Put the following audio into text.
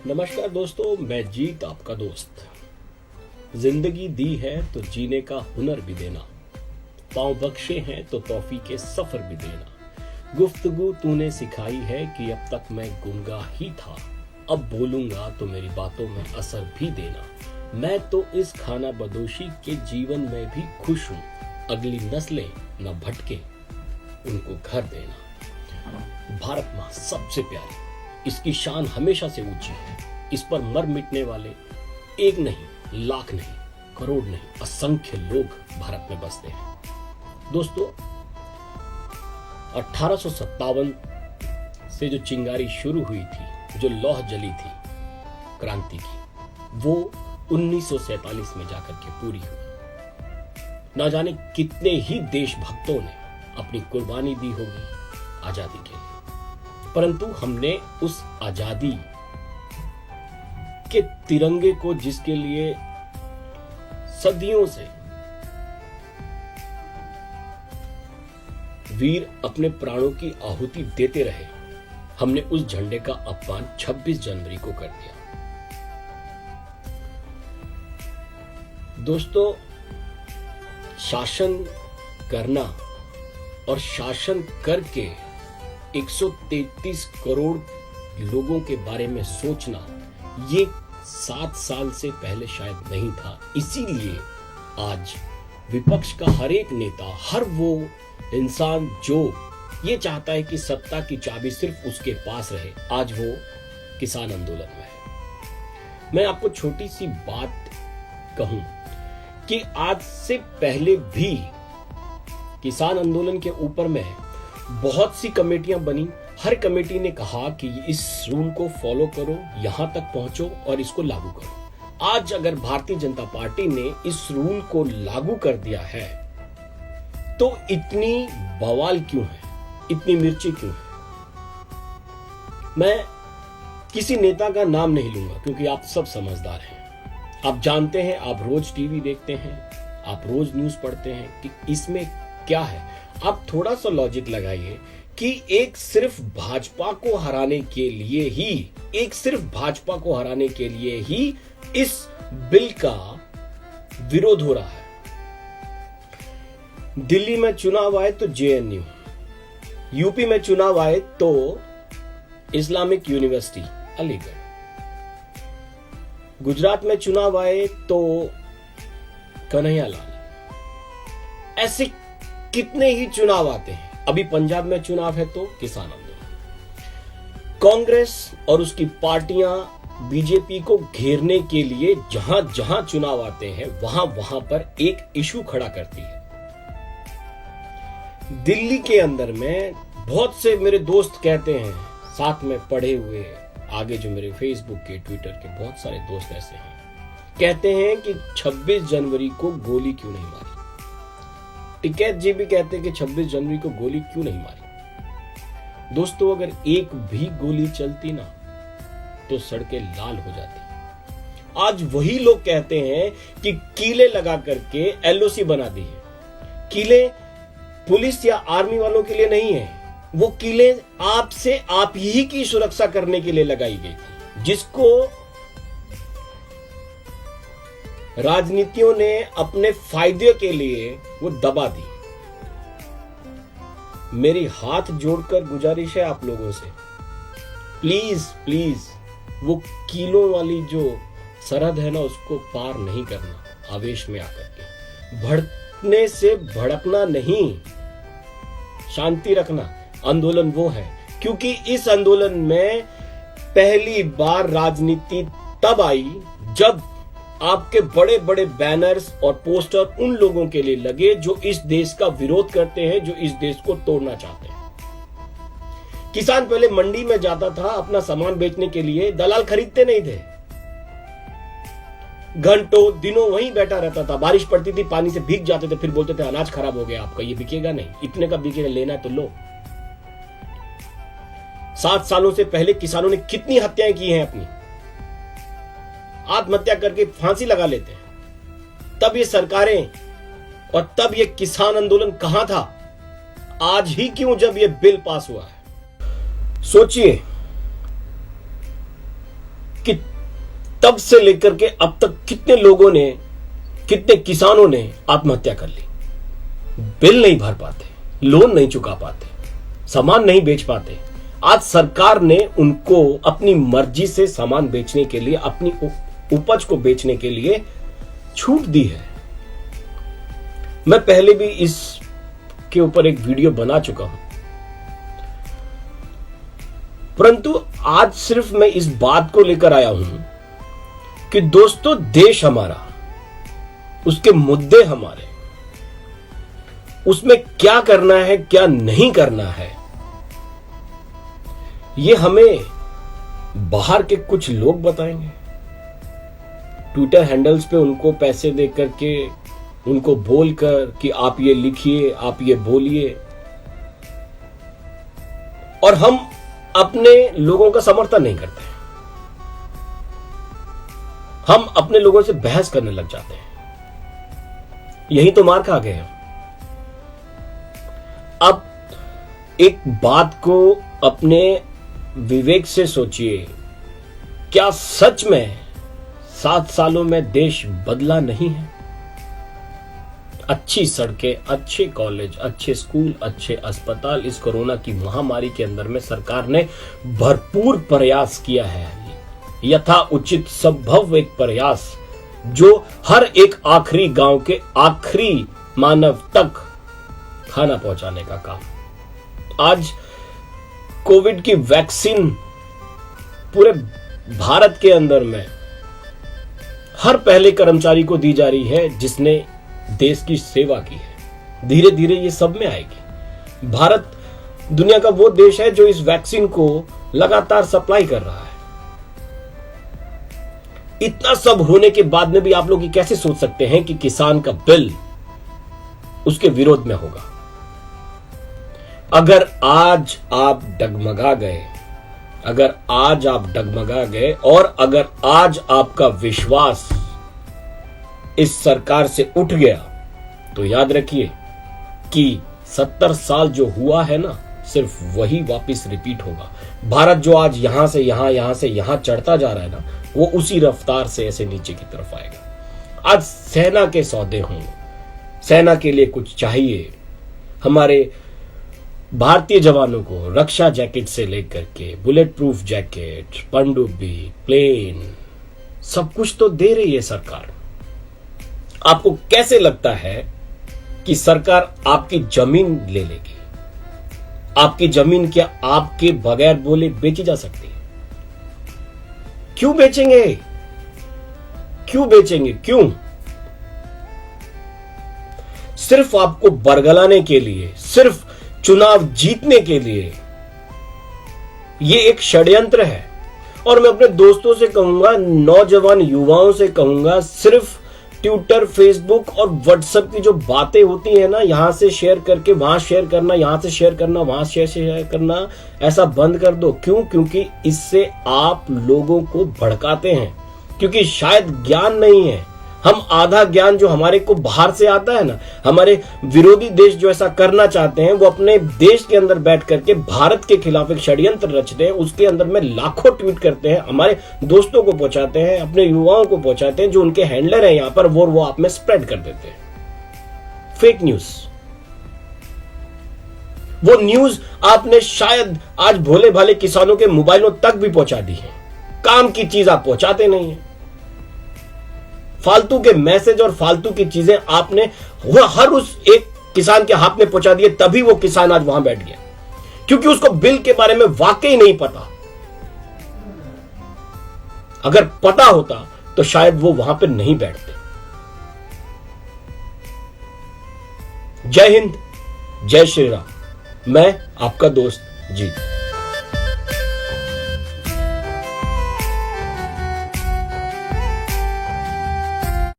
नमस्कार दोस्तों, मैं जीत आपका दोस्त। जिंदगी दी है तो जीने का हुनर भी देना, पांव बख्शे हैं तो तौफी के सफर भी देना। गुफ्तगू तूने सिखाई है कि अब तक मैं गुंगा ही था, अब बोलूंगा तो मेरी बातों में असर भी देना। मैं तो इस खाना बदोशी के जीवन में भी खुश हूँ, अगली नस्लें न भटके उनको घर देना। भारत माँ सबसे प्यारी, इसकी शान हमेशा से ऊंची है। इस पर मर मिटने वाले एक नहीं, लाख नहीं, करोड़ नहीं, असंख्य लोग भारत में बसते हैं। दोस्तों, 1857 से जो चिंगारी शुरू हुई थी, जो लौह जली थी क्रांति की, वो 1947 में जाकर के पूरी हुई। ना जाने कितने ही देशभक्तों ने अपनी कुर्बानी दी होगी आजादी के लिए, परंतु हमने उस आजादी के तिरंगे को, जिसके लिए सदियों से वीर अपने प्राणों की आहुति देते रहे, हमने उस झंडे का अपमान 26 जनवरी को कर दिया। दोस्तों, शासन करना और शासन करके 133 करोड़ लोगों के बारे में सोचना, ये 7 साल से पहले शायद नहीं था। इसीलिए आज विपक्ष का हर एक नेता, हर वो इंसान जो ये चाहता है कि सत्ता की चाबी सिर्फ उसके पास रहे, आज वो किसान आंदोलन में है। मैं आपको छोटी सी बात कहूं कि आज से पहले भी किसान आंदोलन के ऊपर में बहुत सी कमेटियां बनी। हर कमेटी ने कहा कि इस रूल को फॉलो करो, यहां तक पहुंचो और इसको लागू करो। आज अगर भारतीय जनता पार्टी ने इस रूल को लागू कर दिया है तो इतनी बवाल क्यों है, इतनी मिर्ची क्यों है? मैं किसी नेता का नाम नहीं लूंगा क्योंकि आप सब समझदार हैं। आप जानते हैं, आप रोज टीवी देखते हैं, आप रोज न्यूज पढ़ते हैं कि इसमें क्या है। आप थोड़ा सा लॉजिक लगाइए कि एक सिर्फ भाजपा को हराने के लिए ही इस बिल का विरोध हो रहा है। दिल्ली में चुनाव आए तो जेएनयू, यूपी में चुनाव आए तो इस्लामिक यूनिवर्सिटी अलीगढ़, गुजरात में चुनाव आए तो कन्हैयालाल। ऐसे कितने ही चुनाव आते हैं। अभी पंजाब में चुनाव है तो किसान आंदोलन। कांग्रेस और उसकी पार्टियां बीजेपी को घेरने के लिए जहां जहां चुनाव आते हैं वहां पर एक इशू खड़ा करती है। दिल्ली के अंदर में बहुत से मेरे दोस्त कहते हैं, साथ में पढ़े हुए, आगे जो मेरे फेसबुक के, ट्विटर के बहुत सारे दोस्त ऐसे हैं, कहते हैं कि 26 जनवरी को गोली क्यों नहीं मारी। टिकैत जी भी कहते हैं कि 26 जनवरी को गोली क्यों नहीं मारी। दोस्तों, अगर एक भी गोली चलती ना तो सड़कें लाल हो जाती। आज वही लोग कहते हैं कि कीले लगा करके एलओसी बना दी है। कीले पुलिस या आर्मी वालों के लिए नहीं है, वो कीले आपसे आप ही की सुरक्षा करने के लिए लगाई गई थी, जिसको राजनीतियों ने अपने फायदे के लिए वो दबा दी। मेरी हाथ जोड़कर गुजारिश है आप लोगों से, प्लीज प्लीज वो कीलों वाली जो सरहद है ना, उसको पार नहीं करना। आवेश में आकर के भड़कने से भड़कना नहीं, शांति रखना। आंदोलन वो है क्योंकि इस आंदोलन में पहली बार राजनीति तब आई जब आपके बड़े बड़े बैनर्स और पोस्टर उन लोगों के लिए लगे जो इस देश का विरोध करते हैं, जो इस देश को तोड़ना चाहते हैं। किसान पहले मंडी में जाता था अपना सामान बेचने के लिए, दलाल खरीदते नहीं थे, घंटों दिनों वहीं बैठा रहता था। बारिश पड़ती थी, पानी से भीग जाते थे, फिर बोलते थे अनाज खराब हो गया आपका, ये बिकेगा नहीं, इतने का बिकेगा, लेना है तो लो। 7 सालों से पहले किसानों ने कितनी हत्याएं की हैं अपनी, आत्महत्या करके फांसी लगा लेते हैं। तब ये सरकारें और तब ये किसान आंदोलन कहां था? आज ही क्यों जब ये बिल पास हुआ है। सोचिए कि तब से लेकर के अब तक कितने लोगों ने, कितने किसानों ने आत्महत्या कर ली। बिल नहीं भर पाते, लोन नहीं चुका पाते, सामान नहीं बेच पाते। आज सरकार ने उनको अपनी मर्जी से सामान बेचने के लिए, अपनी उपज को बेचने के लिए छूट दी है। मैं पहले भी इस के ऊपर एक वीडियो बना चुका हूं, परंतु आज सिर्फ मैं इस बात को लेकर आया हूं कि दोस्तों, देश हमारा, उसके मुद्दे हमारे, उसमें क्या करना है क्या नहीं करना है, ये हमें बाहर के कुछ लोग बताएंगे। ट्विटर हैंडल्स पे उनको पैसे दे करके, उनको बोलकर कि आप ये लिखिए, आप ये बोलिए, और हम अपने लोगों का समर्थन नहीं करते। हम अपने लोगों से बहस करने लग जाते हैं। यही तो मार खा गए हैं। अब एक बात को अपने विवेक से सोचिए, क्या सच में 7 सालों में देश बदला नहीं है? अच्छी सड़कें, अच्छे कॉलेज, अच्छे स्कूल, अच्छे अस्पताल, इस कोरोना की महामारी के अंदर में सरकार ने भरपूर प्रयास किया है। यथा उचित संभव एक प्रयास जो हर एक आखिरी गांव के आखिरी मानव तक खाना पहुंचाने का काम। आज कोविड की वैक्सीन पूरे भारत के अंदर में हर पहले कर्मचारी को दी जा रही है जिसने देश की सेवा की है। धीरे धीरे ये सब में आएगी। भारत दुनिया का वो देश है जो इस वैक्सीन को लगातार सप्लाई कर रहा है। इतना सब होने के बाद में भी आप लोग ये कैसे सोच सकते हैं कि किसान का बिल उसके विरोध में होगा? अगर आज आप डगमगा गए, अगर आज आप डगमगा गए और अगर आज आपका विश्वास इस सरकार से उठ गया, तो याद रखिए कि 70 साल जो हुआ है ना, सिर्फ वही वापस रिपीट होगा। भारत जो आज यहां से यहां से यहां चढ़ता जा रहा है ना, वो उसी रफ्तार से ऐसे नीचे की तरफ आएगा। आज सेना के सौदे होंगे, सेना के लिए कुछ चाहिए। हमारे भारतीय जवानों को रक्षा जैकेट से लेकर के बुलेट प्रूफ जैकेट, पनडुब्बी, प्लेन, सब कुछ तो दे रही है सरकार। आपको कैसे लगता है कि सरकार आपकी जमीन ले लेगी? आपकी जमीन क्या आपके बगैर बोले बेची जा सकती है? क्यों बेचेंगे? क्यों बेचेंगे? क्यों? सिर्फ आपको बरगलाने के लिए, सिर्फ चुनाव जीतने के लिए। ये एक षड्यंत्र है। और मैं अपने दोस्तों से कहूंगा, नौजवान युवाओं से कहूंगा, सिर्फ ट्विटर, फेसबुक और व्हाट्सएप की जो बातें होती है ना, यहां से शेयर करके वहां शेयर करना, यहां से शेयर करना, वहां शेयर करना, ऐसा बंद कर दो। क्यों? क्योंकि इससे आप लोगों को भड़काते हैं। क्योंकि शायद ज्ञान नहीं है। हम आधा ज्ञान जो हमारे को बाहर से आता है ना, हमारे विरोधी देश जो ऐसा करना चाहते हैं, वो अपने देश के अंदर बैठ करके भारत के खिलाफ एक षड्यंत्र रचते हैं। उसके अंदर में लाखों ट्वीट करते हैं, हमारे दोस्तों को पहुंचाते हैं, अपने युवाओं को पहुंचाते हैं, जो उनके हैंडलर हैं यहां पर, वो आप में स्प्रेड कर देते हैं फेक न्यूज। वो न्यूज आपने शायद आज भोले भाले किसानों के मोबाइलों तक भी पहुंचा दी है। काम की चीज आप पहुंचाते नहीं है। फालतू के मैसेज और फालतू की चीजें आपने हर उस एक किसान के हाथ में पहुंचा दिए, तभी वो किसान आज वहां बैठ गया, क्योंकि उसको बिल के बारे में वाकई नहीं पता। अगर पता होता तो शायद वो वहां पर नहीं बैठते। जय हिंद, जय श्री राम। मैं आपका दोस्त जीत।